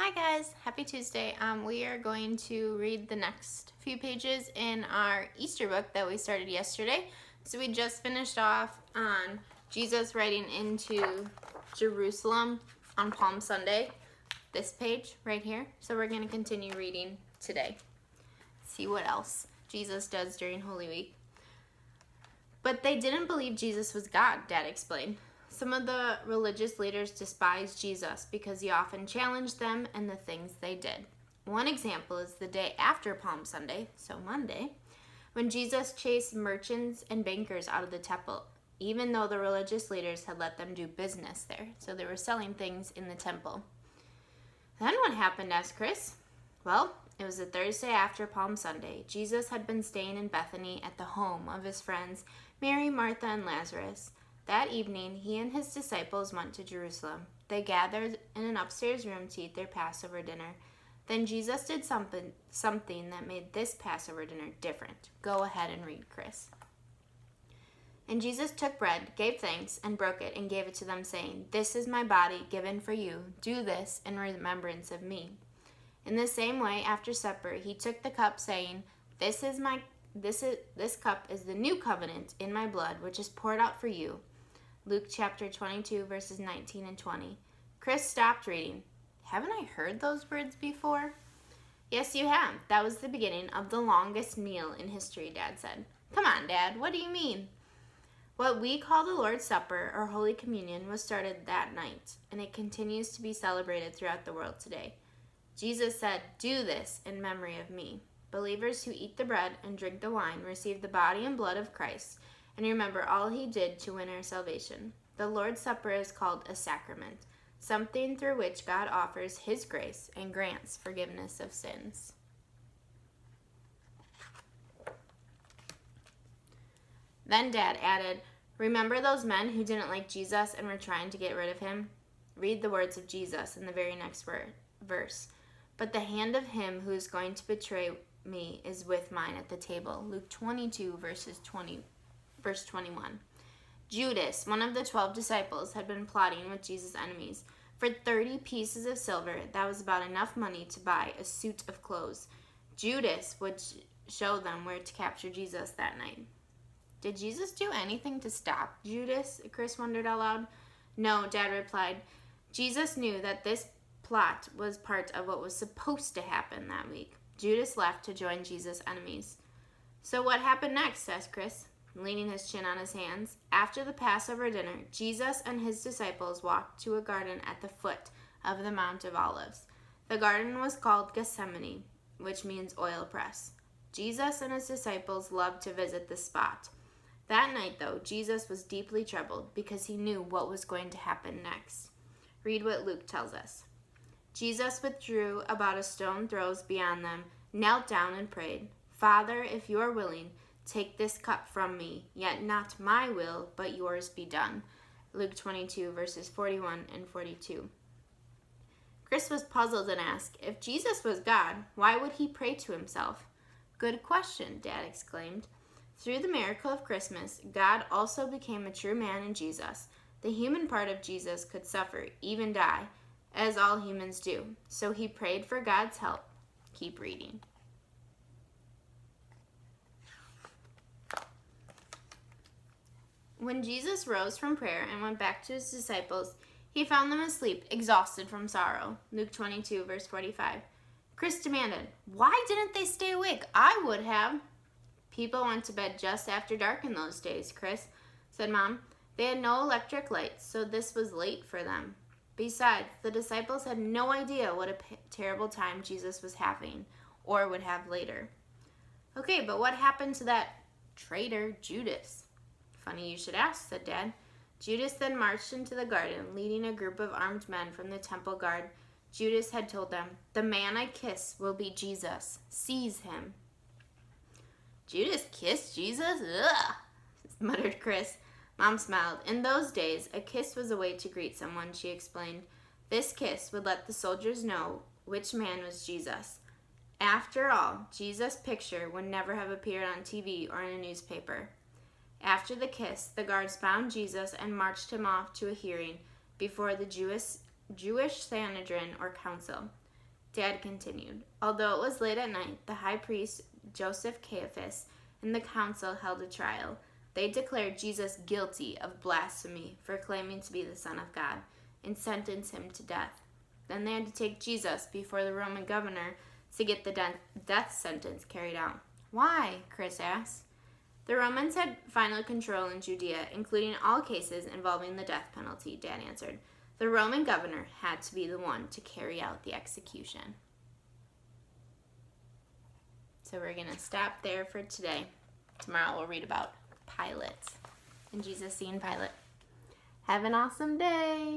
Hi guys, happy Tuesday. We are going to read the next few pages in our Easter book that we started yesterday. So we just finished off on Jesus riding into Jerusalem on Palm Sunday, this page right here. So we're going to continue reading today. See what else Jesus does during Holy Week. But they didn't believe Jesus was God, Dad explained. Some of the religious leaders despised Jesus because he often challenged them and the things they did. One example is the day after Palm Sunday, so Monday, when Jesus chased merchants and bankers out of the temple, even though the religious leaders had let them do business there. So they were selling things in the temple. Then what happened, asked Chris. Well, it was the Thursday after Palm Sunday. Jesus had been staying in Bethany at the home of his friends Mary, Martha, and Lazarus. That evening, he and his disciples went to Jerusalem. They gathered in an upstairs room to eat their Passover dinner. Then Jesus did something that made this Passover dinner different. Go ahead and read, Chris. And Jesus took bread, gave thanks, and broke it, and gave it to them, saying, "This is my body given for you. Do this in remembrance of me." In the same way, after supper, he took the cup, saying, This cup is the new covenant in my blood, which is poured out for you. Luke chapter 22, verses 19 and 20. Chris stopped reading. Haven't I heard those words before? Yes, you have. That was the beginning of the longest meal in history, Dad said. Come on, Dad, what do you mean? What we call the Lord's Supper, or Holy Communion, was started that night, and it continues to be celebrated throughout the world today. Jesus said, "Do this in memory of me." Believers who eat the bread and drink the wine receive the body and blood of Christ and remember all he did to win our salvation. The Lord's Supper is called a sacrament, something through which God offers his grace and grants forgiveness of sins. Then Dad added, "Remember those men who didn't like Jesus and were trying to get rid of him?" Read the words of Jesus in the very next verse. "But the hand of him who is going to betray me is with mine at the table." Luke 22, verse 21. Judas, one of the 12 disciples, had been plotting with Jesus' enemies. For 30 pieces of silver, that was about enough money to buy a suit of clothes. Judas would show them where to capture Jesus that night. Did Jesus do anything to stop Judas? Chris wondered out loud. No, Dad replied. Jesus knew that this plot was part of what was supposed to happen that week. Judas left to join Jesus' enemies. So what happened next? Asked Chris, leaning his chin on his hands. After the Passover dinner, Jesus and his disciples walked to a garden at the foot of the Mount of Olives. The garden was called Gethsemane, which means oil press. Jesus and his disciples loved to visit this spot. That night, though, Jesus was deeply troubled because he knew what was going to happen next. Read what Luke tells us. Jesus withdrew about a stone's throw beyond them, knelt down and prayed, "Father, if you are willing, take this cup from me, yet not my will, but yours be done." Luke 22, verses 41 and 42. Chris was puzzled and asked, if Jesus was God, why would he pray to himself? Good question, Dad exclaimed. Through the miracle of Christmas, God also became a true man in Jesus. The human part of Jesus could suffer, even die, as all humans do. So he prayed for God's help. Keep reading. When Jesus rose from prayer and went back to his disciples, he found them asleep, exhausted from sorrow. Luke 22, verse 45. Chris demanded, "Why didn't they stay awake? I would have." "People went to bed just after dark in those days, Chris," said Mom. "They had no electric lights, so this was late for them. Besides, the disciples had no idea what a terrible time Jesus was having, or would have later." "Okay, but what happened to that traitor, Judas?" "Funny you should ask," said Dad. Judas then marched into the garden, leading a group of armed men from the temple guard. Judas had told them, "The man I kiss will be Jesus. Seize him." "Judas kissed Jesus? Ugh," muttered Chris. Mom smiled. In those days, a kiss was a way to greet someone, she explained. This kiss would let the soldiers know which man was Jesus. After all, Jesus' picture would never have appeared on TV or in a newspaper. After the kiss, the guards bound Jesus and marched him off to a hearing before the Jewish Sanhedrin or council. Dad continued, although it was late at night, the high priest Joseph Caiaphas and the council held a trial. They declared Jesus guilty of blasphemy for claiming to be the Son of God and sentenced him to death. Then they had to take Jesus before the Roman governor to get the death sentence carried out. Why? Chris asked. The Romans had final control in Judea, including all cases involving the death penalty, Dad answered. The Roman governor had to be the one to carry out the execution. So we're going to stop there for today. Tomorrow we'll read about Pilate and Jesus seeing Pilate. Have an awesome day.